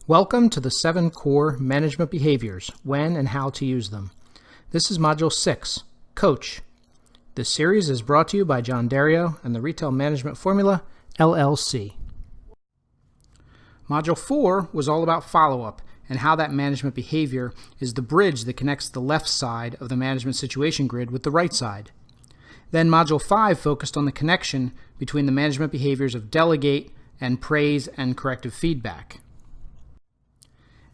Welcome to the 7 core management behaviors, when and how to use them. This is Module 6, Coach. This series is brought to you by John Dario and the Retail Management Formula, LLC. Module 4 was all about follow-up and how that management behavior is the bridge that connects the left side of the management situation grid with the right side. Then Module 5 focused on the connection between the management behaviors of delegate and praise and corrective feedback.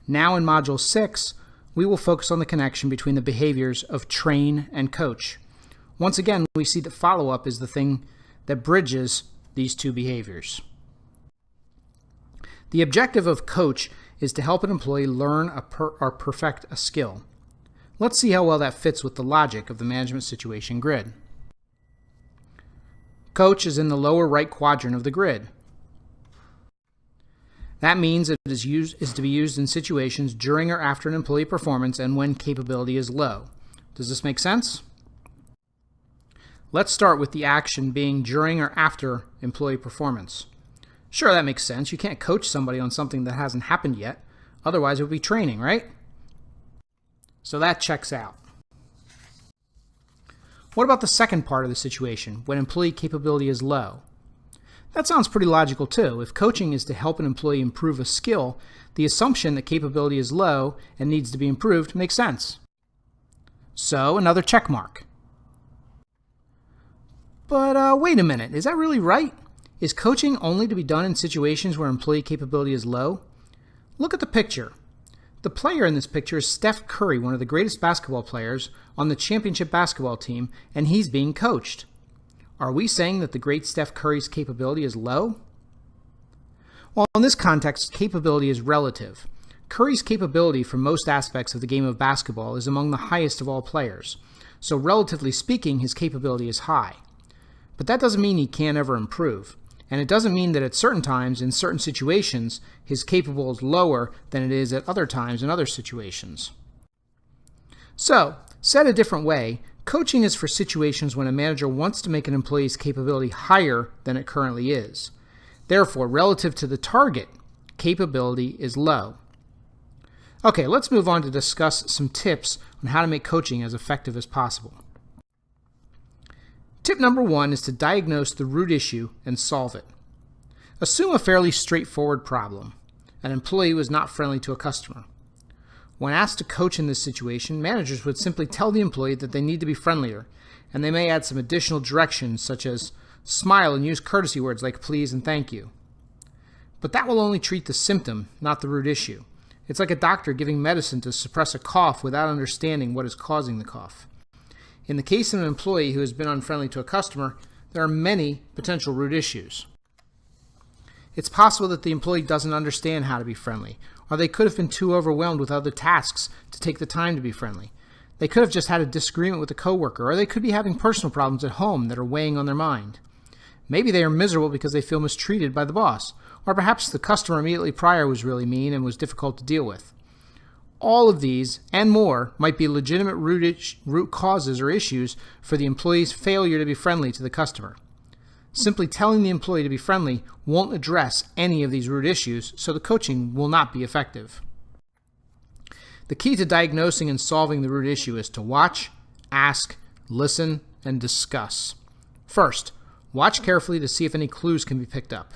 Now in Module 6, we will focus on the connection between the behaviors of train and coach. Once again, we see that follow-up is the thing that bridges these two behaviors. The objective of coach is to help an employee learn or perfect a skill. Let's see how well that fits with the logic of the management situation grid. Coach is in the lower right quadrant of the grid. That means it is to be used in situations during or after an employee performance and when capability is low. Does this make sense? Let's start with the action being during or after employee performance. Sure, that makes sense. You can't coach somebody on something that hasn't happened yet. Otherwise, it would be training, right? So that checks out. What about the second part of the situation, when employee capability is low? That sounds pretty logical too. If coaching is to help an employee improve a skill, the assumption that capability is low and needs to be improved makes sense. So, another check mark. But wait a minute, is that really right? Is coaching only to be done in situations where employee capability is low? Look at the picture. The player in this picture is Steph Curry, one of the greatest basketball players on the championship basketball team, and he's being coached. Are we saying that the great Steph Curry's capability is low? Well, in this context, capability is relative. Curry's capability for most aspects of the game of basketball is among the highest of all players, so relatively speaking, his capability is high. But that doesn't mean he can't ever improve, and it doesn't mean that at certain times, in certain situations, his capability is lower than it is at other times in other situations. So, said a different way, coaching is for situations when a manager wants to make an employee's capability higher than it currently is. Therefore, relative to the target, capability is low. Okay, let's move on to discuss some tips on how to make coaching as effective as possible. Tip number 1 is to diagnose the root issue and solve it. Assume a fairly straightforward problem. An employee was not friendly to a customer. When asked to coach in this situation, managers would simply tell the employee that they need to be friendlier, and they may add some additional directions such as smile and use courtesy words like please and thank you. But that will only treat the symptom, not the root issue. It's like a doctor giving medicine to suppress a cough without understanding what is causing the cough. In the case of an employee who has been unfriendly to a customer, there are many potential root issues. It's possible that the employee doesn't understand how to be friendly, or they could have been too overwhelmed with other tasks to take the time to be friendly. They could have just had a disagreement with a coworker, or they could be having personal problems at home that are weighing on their mind. Maybe they are miserable because they feel mistreated by the boss, or perhaps the customer immediately prior was really mean and was difficult to deal with. All of these, and more, might be legitimate root causes or issues for the employee's failure to be friendly to the customer. Simply telling the employee to be friendly won't address any of these root issues, so the coaching will not be effective. The key to diagnosing and solving the root issue is to watch, ask, listen, and discuss. First, watch carefully to see if any clues can be picked up.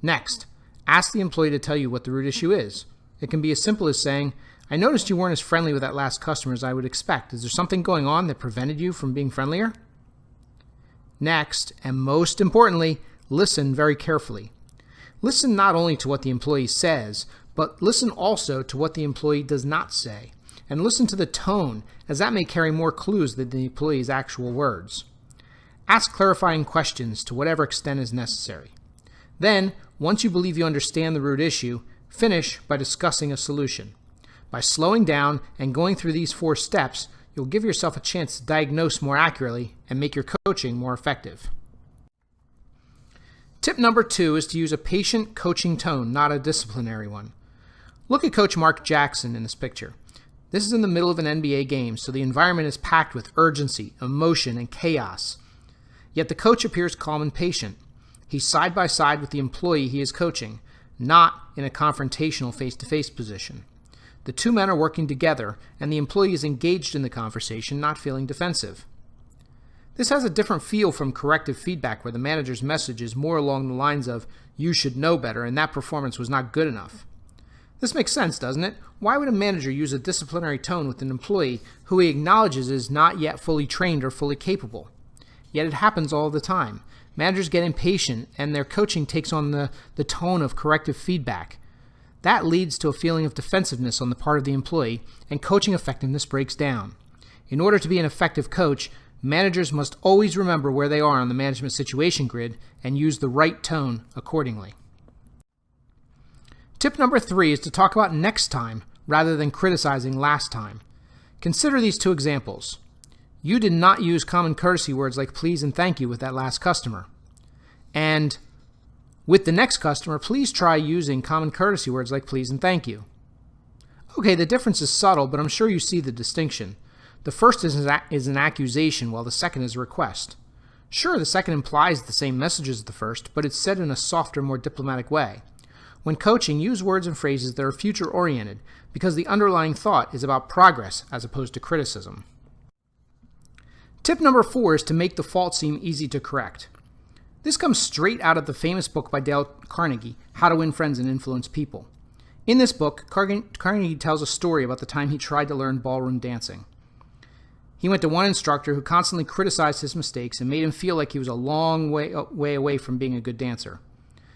Next, ask the employee to tell you what the root issue is. It can be as simple as saying, I noticed you weren't as friendly with that last customer as I would expect. Is there something going on that prevented you from being friendlier? Next, and most importantly, listen very carefully. Listen not only to what the employee says, but listen also to what the employee does not say. And listen to the tone, as that may carry more clues than the employee's actual words. Ask clarifying questions to whatever extent is necessary. Then, once you believe you understand the root issue, finish by discussing a solution. By slowing down and going through these 4 steps, you'll give yourself a chance to diagnose more accurately and make your coaching more effective. Tip number 2 is to use a patient coaching tone, not a disciplinary one. Look at Coach Mark Jackson in this picture. This is in the middle of an NBA game, so the environment is packed with urgency, emotion, and chaos. Yet the coach appears calm and patient. He's side by side with the employee he is coaching. not in a confrontational face-to-face position. The two men are working together, and the employee is engaged in the conversation, not feeling defensive. This has a different feel from corrective feedback, where the manager's message is more along the lines of, "You should know better, and that performance was not good enough." This makes sense, doesn't it? Why would a manager use a disciplinary tone with an employee who he acknowledges is not yet fully trained or fully capable? Yet it happens all the time. Managers get impatient, and their coaching takes on the tone of corrective feedback. That leads to a feeling of defensiveness on the part of the employee, and coaching effectiveness breaks down. In order to be an effective coach, managers must always remember where they are on the management situation grid and use the right tone accordingly. Tip number 3 is to talk about next time rather than criticizing last time. Consider these two examples. You did not use common courtesy words like please and thank you with that last customer. And with the next customer, please try using common courtesy words like please and thank you. Okay, the difference is subtle, but I'm sure you see the distinction. The first is an accusation, while the second is a request. Sure, the second implies the same message as the first, but it's said in a softer, more diplomatic way. When coaching, use words and phrases that are future-oriented, because the underlying thought is about progress as opposed to criticism. Tip number 4 is to make the fault seem easy to correct. This comes straight out of the famous book by Dale Carnegie, How to Win Friends and Influence People. In this book, Carnegie tells a story about the time he tried to learn ballroom dancing. He went to one instructor who constantly criticized his mistakes and made him feel like he was a long way away from being a good dancer.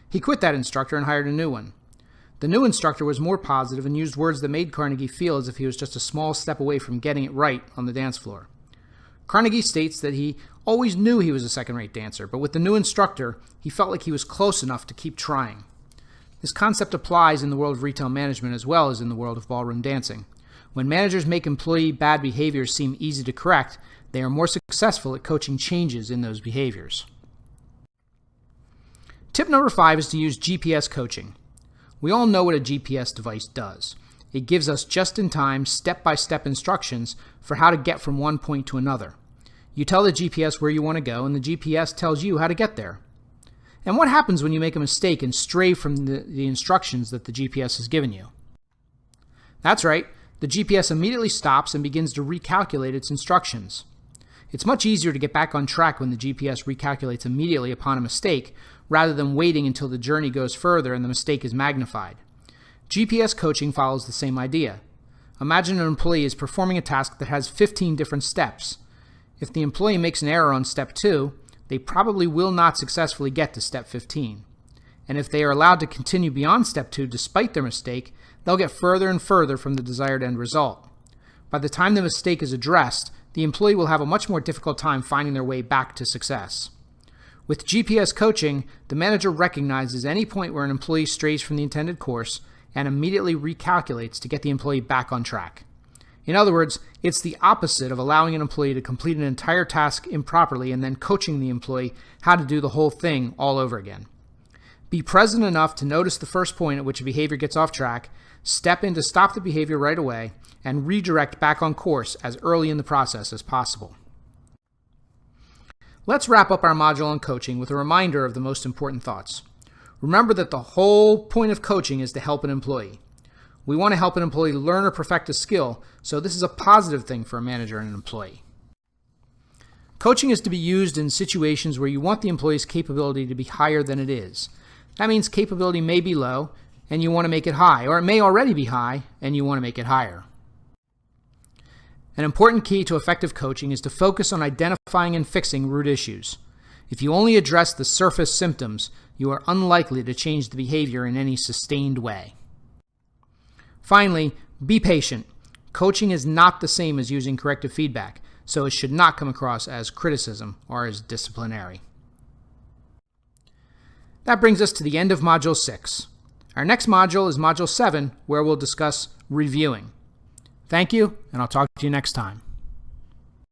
He quit that instructor and hired a new one. The new instructor was more positive and used words that made Carnegie feel as if he was just a small step away from getting it right on the dance floor. Carnegie states that he always knew he was a second-rate dancer, but with the new instructor, he felt like he was close enough to keep trying. This concept applies in the world of retail management as well as in the world of ballroom dancing. When managers make employee bad behaviors seem easy to correct, they are more successful at coaching changes in those behaviors. Tip number 5 is to use GPS coaching. We all know what a GPS device does. It gives us just-in-time, step-by-step instructions for how to get from one point to another. You tell the GPS where you want to go, and the GPS tells you how to get there. And what happens when you make a mistake and stray from the instructions that the GPS has given you? That's right, the GPS immediately stops and begins to recalculate its instructions. It's much easier to get back on track when the GPS recalculates immediately upon a mistake, rather than waiting until the journey goes further and the mistake is magnified. GPS coaching follows the same idea. Imagine an employee is performing a task that has 15 different steps. If the employee makes an error on step 2, they probably will not successfully get to step 15. And if they are allowed to continue beyond step 2 despite their mistake, they'll get further and further from the desired end result. By the time the mistake is addressed, the employee will have a much more difficult time finding their way back to success. With GPS coaching, the manager recognizes any point where an employee strays from the intended course and immediately recalculates to get the employee back on track. In other words, it's the opposite of allowing an employee to complete an entire task improperly and then coaching the employee how to do the whole thing all over again. Be present enough to notice the first point at which a behavior gets off track, step in to stop the behavior right away, and redirect back on course as early in the process as possible. Let's wrap up our module on coaching with a reminder of the most important thoughts. Remember that the whole point of coaching is to help an employee. We want to help an employee learn or perfect a skill, so this is a positive thing for a manager and an employee. Coaching is to be used in situations where you want the employee's capability to be higher than it is. That means capability may be low, and you want to make it high, or it may already be high, and you want to make it higher. An important key to effective coaching is to focus on identifying and fixing root issues. If you only address the surface symptoms, you are unlikely to change the behavior in any sustained way. Finally, be patient. Coaching is not the same as using corrective feedback, so it should not come across as criticism or as disciplinary. That brings us to the end of Module 6. Our next module is Module 7, where we'll discuss reviewing. Thank you, and I'll talk to you next time.